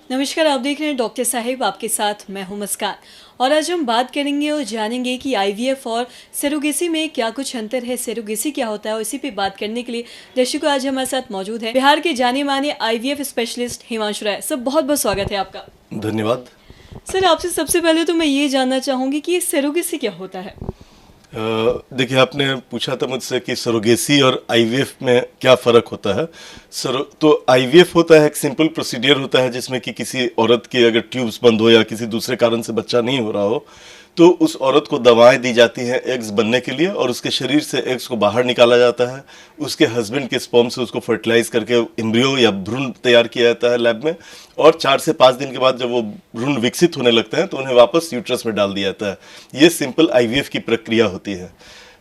नमस्कार, आप देख रहे हैं डॉक्टर साहिब, आपके साथ मैं हूं मुस्कान। और आज हम बात करेंगे और जानेंगे कि आईवीएफ और सरोगेसी में क्या कुछ अंतर है, सरोगेसी क्या होता है। और इसी पे बात करने के लिए दर्शकों आज हमारे साथ मौजूद है बिहार के जाने माने IVF specialist Himanshu Rai. Sir, बहुत बहुत स्वागत है आपका। धन्यवाद। सर, आपसे सबसे पहले तो मैं ये जानना चाहूँगी कि सरोगेसी क्या होता है। देखिए, आपने पूछा था मुझसे कि सरोगेसी और आईवीएफ में क्या फ़र्क होता है। तो आईवीएफ होता है एक सिंपल प्रोसीडियर होता है जिसमें कि किसी औरत की अगर ट्यूब्स बंद हो या किसी दूसरे कारण से बच्चा नहीं हो रहा हो तो उस औरत को दवाएं दी जाती हैं एग्स बनने के लिए और उसके शरीर से एग्स को बाहर निकाला जाता है। उसके हस्बैंड के स्पर्म से उसको फर्टिलाइज करके एम्ब्रियो या भ्रूण तैयार किया जाता है लैब में, और 4 से 5 दिन के बाद जब वो भ्रूण विकसित होने लगते हैं तो उन्हें वापस यूट्रस में डाल दिया जाता है। ये सिंपल आईवीएफ की प्रक्रिया होती है।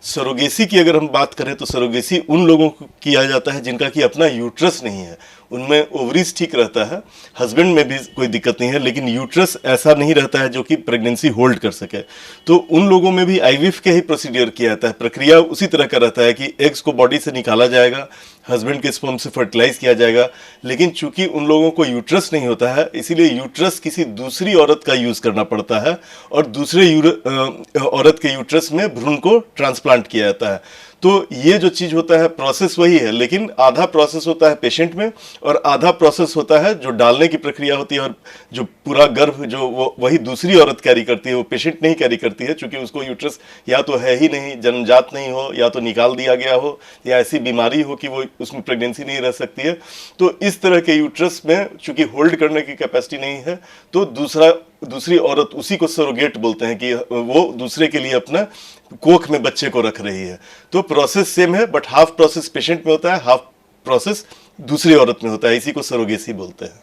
सरोगेसी की अगर हम बात करें तो सरोगेसी उन लोगों को किया जाता है जिनका कि अपना यूट्रस नहीं है, उनमें ओवरीज ठीक रहता है, हस्बैंड में भी कोई दिक्कत नहीं है, लेकिन यूट्रस ऐसा नहीं रहता है जो कि प्रेगनेंसी होल्ड कर सके। तो उन लोगों में भी आईवीएफ के ही प्रोसीडियर किया जाता है। प्रक्रिया उसी तरह का रहता है कि एग्स को बॉडी से निकाला जाएगा, हस्बैंड के स्पर्म से फर्टिलाइज किया जाएगा, लेकिन चूंकि उन लोगों को यूट्रस नहीं होता है इसीलिए यूट्रस किसी दूसरी औरत का यूज करना पड़ता है और दूसरे औरत के यूट्रस में भ्रूण को ट्रांसप्लांट किया जाता है। तो ये जो चीज होता है प्रोसेस वही है, लेकिन आधा प्रोसेस होता है पेशेंट में और आधा प्रोसेस होता है जो डालने की प्रक्रिया होती है, और जो पूरा गर्भ जो वही दूसरी औरत कैरी करती है, वो पेशेंट नहीं कैरी करती है, क्योंकि उसको यूट्रस या तो है ही नहीं, जन्मजात नहीं हो, या तो निकाल दिया गया हो, या ऐसी बीमारी हो कि वो उसमें प्रेगनेंसी नहीं रह सकती है। तो इस तरह के यूट्रस में चूंकि होल्ड करने की कैपेसिटी नहीं है तो दूसरी औरत, उसी को सरोगेट बोलते हैं कि वो दूसरे के लिए अपना कोख में बच्चे को रख रही है। तो प्रोसेस सेम है, बट हाफ प्रोसेस पेशेंट में होता है, हाफ प्रोसेस दूसरी औरत में होता है। इसी को सरोगेसी बोलते हैं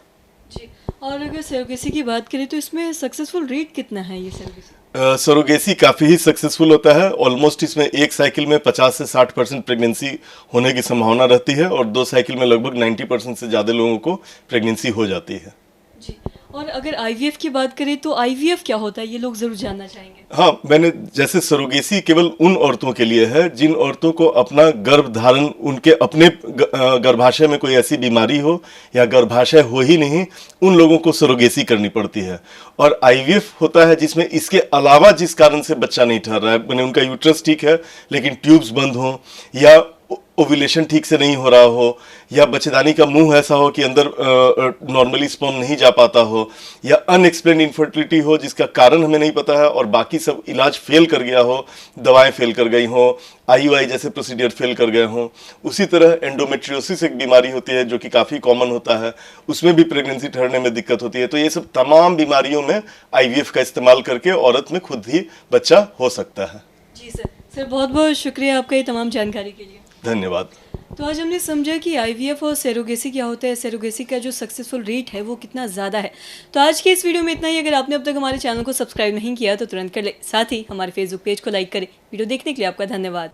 जी। और अगर सरोगेसी की बात करें तो इसमें सक्सेसफुल रेट कितना है ये सरोगेसी? सरोगेसी काफ़ी ही सक्सेसफुल होता है। ऑलमोस्ट इसमें एक साइकिल में 50 से 60% प्रेगनेंसी होने की संभावना रहती है और 2 साइकिल में लगभग 90% से ज़्यादा लोगों को प्रेगनेंसी हो जाती है। जी। और अगर आईवीएफ की बात करें तो आईवीएफ क्या होता है, ये लोग जरूर जानना चाहेंगे। हाँ, मैंने जैसे सरोगेसी केवल उन औरतों के लिए है जिन औरतों को अपना गर्भ धारण, उनके अपने गर्भाशय में कोई ऐसी बीमारी हो या गर्भाशय हो ही नहीं, उन लोगों को सरोगेसी करनी पड़ती है। और आईवीएफ होता है जिसमें इसके अलावा जिस कारण से बच्चा नहीं ठहर रहा है, मैंने उनका यूट्रस ठीक है लेकिन ट्यूब्स बंद हो, या ओव्यूलेशन ठीक से नहीं हो रहा हो, या बच्चेदानी का मुंह ऐसा हो कि अंदर नॉर्मली स्पर्म नहीं जा पाता हो, या अनएक्सप्लेन्ड इनफर्टिलिटी हो जिसका कारण हमें नहीं पता है और बाकी सब इलाज फेल कर गया हो, दवाएं फेल कर गई हो, आईयूआई जैसे प्रोसीडियर फेल कर गए हों। उसी तरह एंडोमेट्रियोसिस एक बीमारी होती है जो कि काफ़ी कॉमन होता है, उसमें भी प्रेगनेंसी ठहरने में दिक्कत होती है। तो ये सब तमाम बीमारियों में आईवीएफ का इस्तेमाल करके औरत में खुद ही बच्चा हो सकता है। जी सर, बहुत बहुत शुक्रिया आपका ये तमाम जानकारी के लिए। धन्यवाद। तो आज हमने समझा कि आईवीएफ और सरोगेसी क्या होता है, सरोगेसी का जो सक्सेसफुल रेट है वो कितना ज़्यादा है। तो आज के इस वीडियो में इतना ही। अगर आपने अब तक हमारे चैनल को सब्सक्राइब नहीं किया तो तुरंत कर ले, साथ ही हमारे फेसबुक पेज को लाइक करें। वीडियो देखने के लिए आपका धन्यवाद।